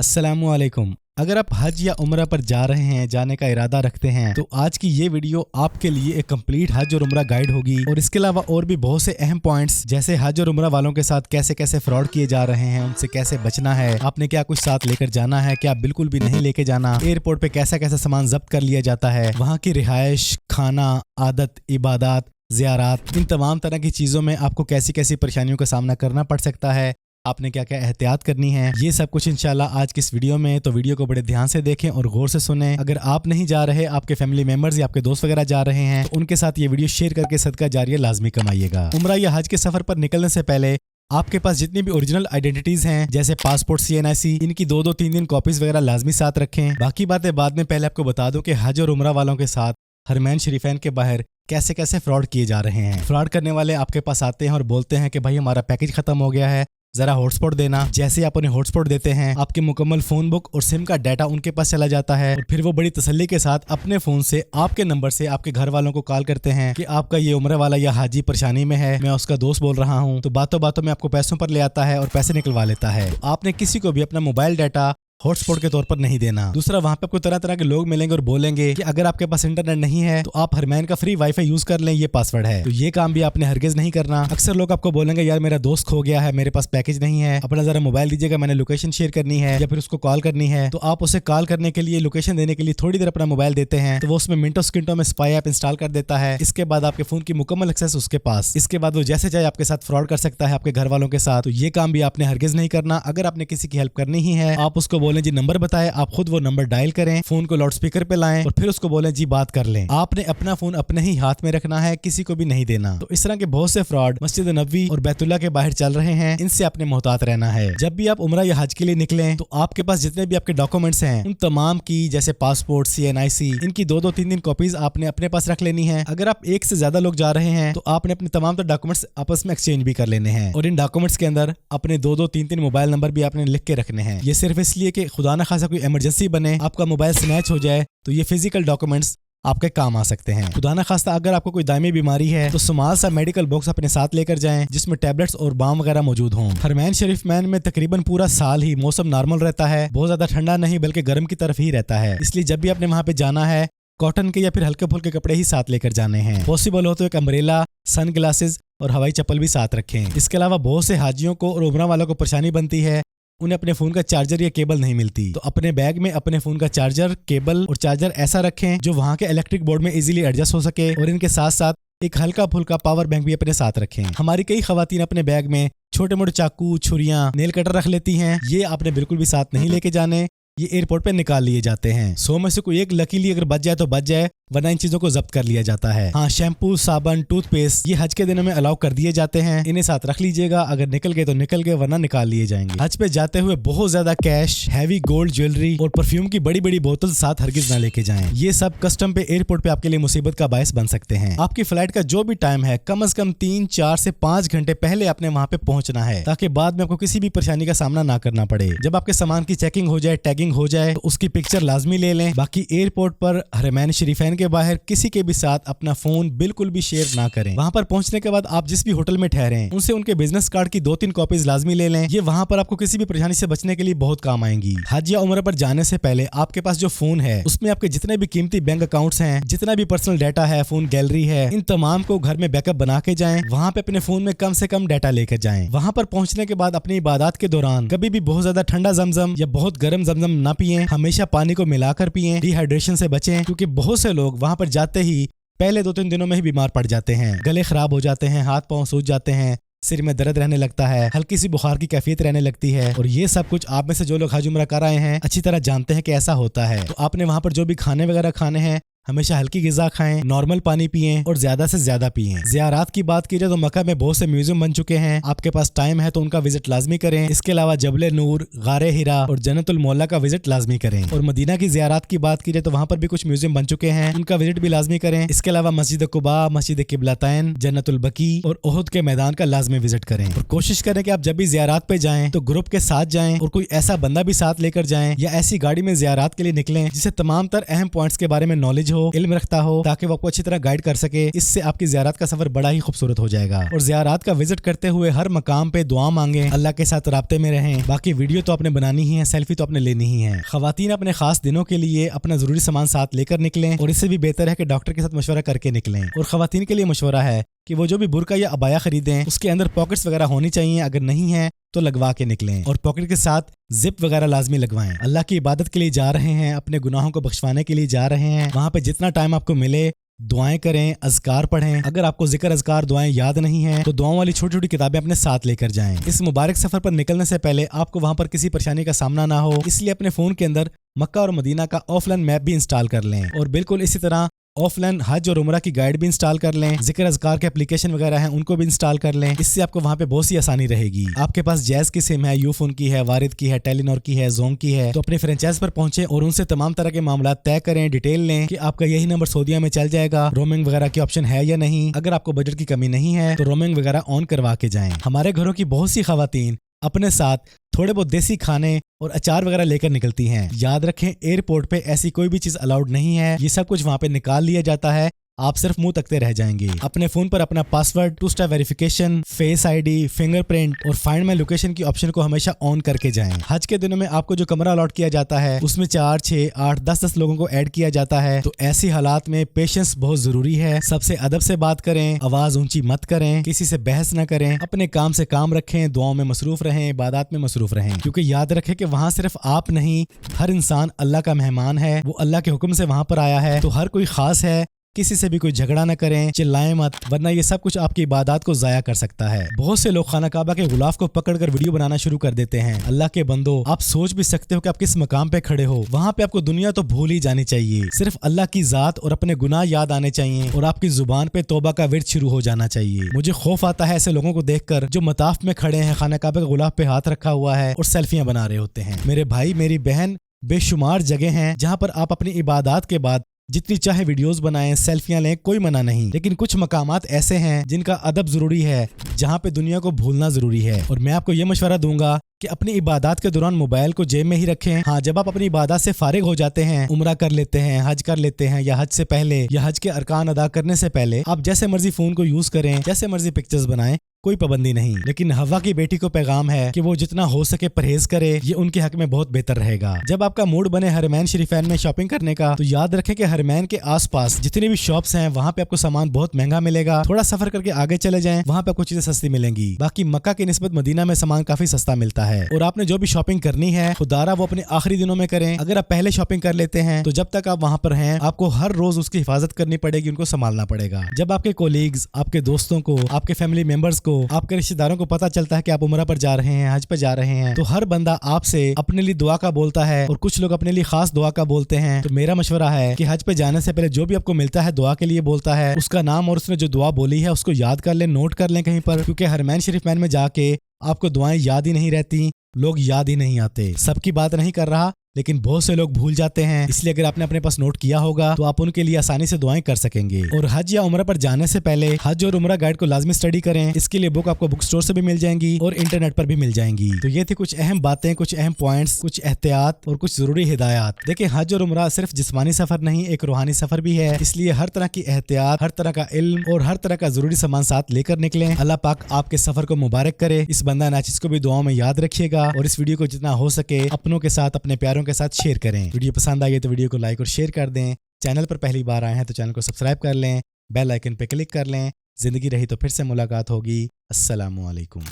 अस्सलामुअलैकुम। अगर आप हज या उम्रा पर जा रहे हैं, जाने का इरादा रखते हैं, तो आज की ये वीडियो आपके लिए एक कंप्लीट हज और उम्रा गाइड होगी। और इसके अलावा और भी बहुत से अहम पॉइंट्स, जैसे हज और उम्रा वालों के साथ कैसे कैसे फ्रॉड किए जा रहे हैं, उनसे कैसे बचना है, आपने क्या कुछ साथ लेकर जाना है, क्या बिल्कुल भी नहीं लेके जाना, एयरपोर्ट पे कैसा कैसा सामान जब्त कर लिया जाता है, वहाँ की रिहाइश, खाना, आदत, इबादत, ज़ियारत, इन तमाम तरह की चीज़ों में आपको कैसी कैसी परेशानियों का सामना करना पड़ सकता है, आपने क्या क्या एहतियात करनी है, ये सब कुछ इंशाल्लाह आज की इस वीडियो में। तो वीडियो को बड़े ध्यान से देखें और गौर से सुनें। अगर आप नहीं जा रहे, आपके फैमिली मेंबर्स या आपके दोस्त वगैरह जा रहे हैं, तो उनके साथ ये वीडियो शेयर करके सदका जारिया लाजमी कमाइएगा। उम्रा या हज के सफर पर निकलने से पहले आपके पास जितनी भी ओरिजिनल आइडेंटिटीज हैं, जैसे पासपोर्ट, CNIC, इनकी 2-3 कॉपीज वगैरह लाजमी साथ रखें। बाकी बातें बाद में, पहले आपको बता दूं कि हज और उम्रा वालों के साथ हरमैन शरीफैन के बाहर कैसे कैसे फ्रॉड किए जा रहे हैं। फ्रॉड करने वाले आपके पास आते हैं और बोलते हैं कि भाई हमारा पैकेज खत्म हो गया है, जरा हॉटस्पॉट देना। जैसे ही आप उन्हें हॉटस्पॉट देते हैं, आपके मुकम्मल फोन बुक और सिम का डाटा उनके पास चला जाता है और फिर वो बड़ी तसल्ली के साथ अपने फोन से आपके नंबर से आपके घर वालों को कॉल करते हैं कि आपका ये उम्र वाला या हाजी परेशानी में है, मैं उसका दोस्त बोल रहा हूँ। तो बातों बातों में आपको पैसों पर ले आता है और पैसे निकलवा लेता है। तो आपने किसी को भी अपना मोबाइल डाटा हॉटस्पॉट के तौर पर नहीं देना। दूसरा, वहाँ पे आपको तरह तरह के लोग मिलेंगे और बोलेंगे कि अगर आपके पास इंटरनेट नहीं है तो आप हरमैन का फ्री वाईफाई यूज कर लें, ये पासवर्ड है। तो ये काम भी आपने हरगिज नहीं करना। अक्सर लोग आपको बोलेंगे यार मेरा दोस्त खो गया है, मेरे पास पैकेज नहीं है, अपना जरा मोबाइल दीजिएगा, मैंने लोकेशन शेयर करनी है या फिर उसको कॉल करनी है। तो आप उसे कॉल करने के लिए, लोकेशन देने के लिए थोड़ी देर अपना मोबाइल देते हैं, तो वो उसमें मिनटों सेकंडों में स्पाई ऐप इंस्टॉल कर देता है। इसके बाद आपके फोन की मुकम्मल एक्सेस उसके पास। इसके बाद वो जैसे चाहे आपके साथ फ्रॉड कर सकता है, आपके घर वालों के साथ। तो ये काम भी आपने हरगिज नहीं करना। अगर आपने किसी की हेल्प करनी ही है, आप उसको बोलें जी नंबर बताए, आप खुद वो नंबर डायल करें, फोन को लाउड स्पीकर पे लाएं और फिर उसको बोलें जी बात कर लें। आपने अपना फोन अपने ही हाथ में रखना है, किसी को भी नहीं देना। तो इस तरह के बहुत से फ्रॉड मस्जिद नबवी और बैतुल्लाह के बाहर चल रहे हैं, इनसे आपने मोहतात रहना है। जब भी आप उम्रा या हज के लिए निकलें, तो आपके पास जितने भी आपके डॉक्यूमेंट्स हैं, उन तमाम की, जैसे पासपोर्ट, CNIC, इनकी 2-3 कॉपीज आपने अपने पास रख लेनी है। अगर आप एक से ज्यादा लोग जा रहे हैं, तो आपने अपने तमाम डॉक्यूमेंट्स आपस में एक्सचेंज भी कर लेने हैं और इन डॉक्यूमेंट्स के अंदर अपने 2-3 मोबाइल नंबर भी आपने लिख के रखने हैं। ये सिर्फ इसलिए कि खुदा न खासा कोई इमरजेंसी बने, आपका मोबाइल स्नैच हो जाए, तो ये फिजिकल डॉक्यूमेंट्स आपके काम आ सकते हैं। खुदा न खास्ता अगर आपको कोई दायमी बीमारी है, तो स्मॉल सा मेडिकल बॉक्स अपने साथ लेकर जाएं, जिसमें टैबलेट्स और बाम वगैरह मौजूद हों। हरमैन शरीफ मैन में तकरीबन पूरा साल ही मौसम नॉर्मल रहता है, बहुत ज्यादा ठंडा नहीं बल्कि गर्म की तरफ ही रहता है। इसलिए जब भी आपने वहाँ पे जाना है, कॉटन के या फिर हल्के फुल्के कपड़े ही साथ लेकर जाने हैं। पॉसिबल हो तो एक अम्ब्रेला, सन ग्लासेस और हवाई चप्पल भी साथ रखें। इसके अलावा बहुत से हाजियों को और उम्रा वालों को परेशानी बनती है, उन्हें अपने फोन का चार्जर या केबल नहीं मिलती। तो अपने बैग में अपने फोन का चार्जर, केबल और चार्जर ऐसा रखें जो वहाँ के इलेक्ट्रिक बोर्ड में इजीली एडजस्ट हो सके, और इनके साथ साथ एक हल्का फुल्का पावर बैंक भी अपने साथ रखें। हमारी कई खवातीन अपने बैग में छोटे मोटे चाकू, छुरियां, नेल कटर रख लेती हैं, ये आपने बिल्कुल भी साथ नहीं लेके जाने, ये एयरपोर्ट पे निकाल लिए जाते हैं। 100 में से कोई एक लकीली अगर बच जाए तो बच जाए, वरना इन चीजों को जब्त कर लिया जाता है। हाँ, शैम्पू, साबन, टूथपेस्ट, ये हज के दिनों में अलाउ कर दिए जाते हैं, इन्हें साथ रख लीजिएगा। अगर निकल गए तो निकल गए, वरना निकाल लिए जाएंगे। हज पे जाते हुए बहुत ज्यादा कैश, हैवी गोल्ड ज्वेलरी और परफ्यूम की बड़ी बड़ी बोतल साथ हरगिज ना लेके जाएं। ये सब कस्टम पे, एयरपोर्ट पे आपके लिए मुसीबत का बायस बन सकते हैं। आपकी फ्लाइट का जो भी टाइम है, कम से कम 3-4 से 5 घंटे पहले आपने वहाँ पे पहुंचना है, ताकि बाद में आपको किसी भी परेशानी का सामना ना करना पड़े। जब आपके सामान की चेकिंग हो जाए, टैगिंग हो जाए, तो उसकी पिक्चर लाजमी ले लें। बाकी एयरपोर्ट पर हरमैन शरीफैन के बाहर किसी के भी साथ अपना फोन बिल्कुल भी शेयर ना करें। वहां पर पहुंचने के बाद आप जिस भी होटल में ठहरे हैं, उनसे उनके बिजनेस कार्ड की 2-3 कॉपीज लाजमी ले लें। ये वहां पर आपको किसी भी परेशानी से बचने के लिए बहुत काम आएंगी। हज या उम्र पर जाने से पहले आपके पास जो फोन है, उसमें आपके जितने भी कीमती बैंक अकाउंट्स हैं, जितना भी पर्सनल डाटा है, फोन गैलरी है, इन तमाम को घर में बैकअप बना के जाएं। वहां पे अपने फोन में कम से कम डाटा लेकर जाएं। वहां पर पहुंचने के बाद अपनी इबादत के दौरान कभी भी बहुत ज्यादा ठंडा जमजम या बहुत गर्म जमजम ना पिएं। हमेशा पानी को मिलाकर पिएं, डिहाइड्रेशन से बचें, क्योंकि बहुत से लोग वहां पर जाते ही पहले 2-3 दिनों में ही बीमार पड़ जाते हैं। गले खराब हो जाते हैं, हाथ पांव सूज जाते हैं, सिर में दर्द रहने लगता है, हल्की सी बुखार की कैफियत रहने लगती है। और ये सब कुछ आप में से जो लोग हज उम्रा कर आए हैं अच्छी तरह जानते हैं कि ऐसा होता है। तो आपने वहां पर जो भी खाने वगैरह खाने हैं, हमेशा हल्की गिजा खाएं, नॉर्मल पानी पिएं और ज्यादा से ज्यादा पिएं। ज़ियारत की बात की जाए तो मक्का में बहुत से म्यूजियम बन चुके हैं, आपके पास टाइम है तो उनका विजिट लाजमी करें। इसके अलावा जबल नूर, गारे हिरा और जन्नतुल मौला का विजिट लाजमी करें। और मदीना की ज़ियारत की बात की जाए तो वहाँ पर भी कुछ म्यूजियम बन चुके हैं, उनका विजिट भी लाजमी करें। इसके अलावा मस्जिद कुबा, मस्जिद किबलतैन, जन्नतुल बकी और उहुद के मैदान का लाजमी विजिट करें। और कोशिश करें कि आप जब भी ज़ियारत पे जाएं तो ग्रुप के साथ जाएं और कोई ऐसा बंदा भी साथ लेकर जाएं या ऐसी गाड़ी में ज़ियारत के लिए निकलें जिसे तमाम तर अहम पॉइंट्स के बारे में नॉलेज हो, इल्म रखता हो, ताकि वो आपको अच्छी तरह गाइड कर सके। इससे आपकी ज़ियारत का सफर बड़ा ही खूबसूरत हो जाएगा। और ज़ियारत का विजिट करते हुए हर मकाम पे दुआ मांगे, अल्लाह के साथ राब्ते में रहें। बाकी वीडियो तो आपने बनानी ही है, सेल्फी तो आपने लेनी ही है। खवातीन अपने खास दिनों के लिए अपना जरूरी सामान साथ लेकर निकलें, और इससे भी बेहतर है कि डॉक्टर के साथ मशवरा करके निकलें। और खवातीन के लिए मशवरा है कि वो जो भी बुर्का या अबाया खरीदें उसके अंदर पॉकेट्स वगैरह होनी चाहिए, अगर नहीं है तो लगवा के निकलें। और पॉकेट के साथ जिप वगैरह लाजमी लगवाएं। अल्लाह की इबादत के लिए जा रहे हैं, अपने गुनाहों को बख्शवाने के लिए जा रहे हैं। वहाँ पे जितना टाइम आपको मिले दुआएं करें, अज़कार पढ़ें। अगर आपको जिक्र अज़कार दुआएं याद नहीं है तो दुआओं वाली छोटी छोटी किताबें अपने साथ लेकर जाएं। इस मुबारक सफर पर निकलने से पहले आपको वहाँ पर किसी परेशानी का सामना ना हो, इसलिए अपने फोन के अंदर मक्का और मदीना का ऑफलाइन मैप भी इंस्टॉल कर लें। और बिल्कुल इसी तरह ऑफलाइन हज और उमरा की गाइड भी इंस्टॉल कर लें। जिक्र अज़कार के एप्लीकेशन वगैरह हैं उनको भी इंस्टॉल कर लें। इससे आपको वहाँ पे बहुत सी आसानी रहेगी। आपके पास जैज़ की सिम है, यूफोन की है, वारिद की है, टेलीनॉर की है, जोंग की है, तो अपने फ्रेंचाइज पर पहुंचे और उनसे तमाम तरह के मामला तय करें, डिटेल लें कि आपका यही नंबर सऊदीया में चल जाएगा, रोमिंग वगैरह की ऑप्शन है या नहीं। अगर आपको बजट की कमी नहीं है तो रोमिंग वगैरह ऑन करवा के जाएं। हमारे घरों की बहुत सी खवातीन अपने साथ थोड़े बहुत देसी खाने और अचार वगैरह लेकर निकलती हैं। याद रखें, एयरपोर्ट पे ऐसी कोई भी चीज अलाउड नहीं है, ये सब कुछ वहाँ पे निकाल लिया जाता है। आप सिर्फ मुंह तकते रह जाएंगे। अपने फोन पर अपना password, 2 step verification, face ID, fingerprint और फाइंड माई लोकेशन की ऑप्शन को हमेशा ऑन करके जाएं। हज के दिनों में आपको जो कमरा अलॉट किया जाता है उसमें 4, 6, 8, 10 लोगों को ऐड किया जाता है, तो ऐसी हालात में पेशेंस बहुत जरूरी है। सबसे अदब से बात करें, आवाज ऊंची मत करें, किसी से बहस न करें, अपने काम से काम रखें, दुआओं में मसरूफ रहें, इबादत में मसरूफ रहें। क्योंकि याद रखें कि वहाँ सिर्फ आप नहीं, हर इंसान अल्लाह का मेहमान है। वो अल्लाह के हुक्म से वहाँ पर आया है, तो हर कोई खास है। किसी से भी कोई झगड़ा न करें, चिल्लाएं मत, वरना ये सब कुछ आपकी इबादत को जाया कर सकता है। बहुत से लोग खाना काबा के गुलाफ को पकड़कर वीडियो बनाना शुरू कर देते हैं। अल्लाह के बंदो, आप सोच भी सकते हो कि आप किस मकाम पे खड़े हो। वहाँ पे आपको दुनिया तो भूल ही जानी चाहिए, सिर्फ अल्लाह की जात और अपने गुनाह याद आने चाहिए और आपकी जुबान पे तौबा का विर्द शुरू हो जाना चाहिए। मुझे खौफ आता है ऐसे लोगों को देखकर जो मताफ में खड़े हैं, खाना काबा के गुलाफ पे हाथ रखा हुआ है और सेल्फियां बना रहे होते हैं। मेरे भाई, मेरी बहन, बेशुमार जगह हैं जहाँ पर आप अपनी इबादत के बाद जितनी चाहे वीडियोस बनाएं, सेल्फियां लें, कोई मना नहीं। लेकिन कुछ मकामात ऐसे हैं जिनका अदब जरूरी है, जहाँ पे दुनिया को भूलना जरूरी है। और मैं आपको ये मशवरा दूंगा कि अपनी इबादत के दौरान मोबाइल को जेब में ही रखें। हाँ, जब आप अपनी इबादत से फारिग हो जाते हैं, उम्रा कर लेते हैं, हज कर लेते हैं, या हज से पहले या हज के अरकान अदा करने से पहले आप जैसे मर्जी फोन को यूज करें, जैसे मर्जी पिक्चर्स बनाएं, कोई पाबंदी नहीं। लेकिन हवा की बेटी को पैगाम है कि वो जितना हो सके परहेज करे, ये उनके हक में बहुत बेहतर रहेगा। जब आपका मूड बने हरमैन शरीफैन में शॉपिंग करने का, तो याद रखें कि हरमैन के आसपास जितनी भी शॉप्स हैं वहाँ पे आपको सामान बहुत महंगा मिलेगा। थोड़ा सफर करके आगे चले जाएं, वहाँ पे आपको चीजें सस्ती मिलेंगी। बाकी मक्का की निस्बत मदीना में सामान काफी सस्ता मिलता है। और आपने जो भी शॉपिंग करनी है, खुदारा वो अपने आखिरी दिनों में करें। अगर आप पहले शॉपिंग कर लेते हैं तो जब तक आप वहाँ पर हैं आपको हर रोज उसकी हिफाजत करनी पड़ेगी, उनको संभालना पड़ेगा। जब आपके कोलीग्स, आपके दोस्तों को, आपके फैमिली मेंबर्स को, आपके रिश्तेदारों को पता चलता है कि आप उम्रा पर जा रहे हैं, हज पर जा रहे हैं, तो हर बंदा आपसे अपने लिए दुआ का बोलता है और कुछ लोग अपने लिए खास दुआ का बोलते हैं। तो मेरा मशवरा है कि हज पे जाने से पहले जो भी आपको मिलता है दुआ के लिए बोलता है, उसका नाम और उसने जो दुआ बोली है उसको याद कर लें, नोट कर लें कहीं पर। क्योंकि हरमैन शरीफमैन में जाके आपको दुआएं याद ही नहीं रहती, लोग याद ही नहीं आते। सबकी बात नहीं कर रहा, लेकिन बहुत से लोग भूल जाते हैं। इसलिए अगर आपने अपने पास नोट किया होगा तो आप उनके लिए आसानी से दुआएं कर सकेंगे। और हज या उम्रा पर जाने से पहले हज और उम्रा गाइड को लाजमी स्टडी करें। इसके लिए बुक आपको बुक स्टोर से भी मिल जाएंगी और इंटरनेट पर भी मिल जाएंगी। तो ये थी कुछ अहम बातें, कुछ अहम पॉइंट्स, कुछ एहतियात और कुछ जरूरी हिदायत। देखिए, हज और उम्रा सिर्फ जिस्मानी सफर नहीं, एक रूहानी सफर भी है। इसलिए हर तरह की एहतियात, हर तरह का इल्म और हर तरह का जरूरी सामान साथ लेकर निकलें। अल्लाह पाक आपके सफर को मुबारक करे। इस बंदा नाचिस को भी दुआओं में याद रखिएगा और इस वीडियो को जितना हो सके अपनों के साथ, अपने प्यारों के साथ शेयर करें। वीडियो पसंद आई है तो वीडियो को लाइक और शेयर कर दें। चैनल पर पहली बार आए हैं तो चैनल को सब्सक्राइब कर लें, बेल आइकन पे क्लिक कर लें। जिंदगी रही तो फिर से मुलाकात होगी। अस्सलामु अलैकुम।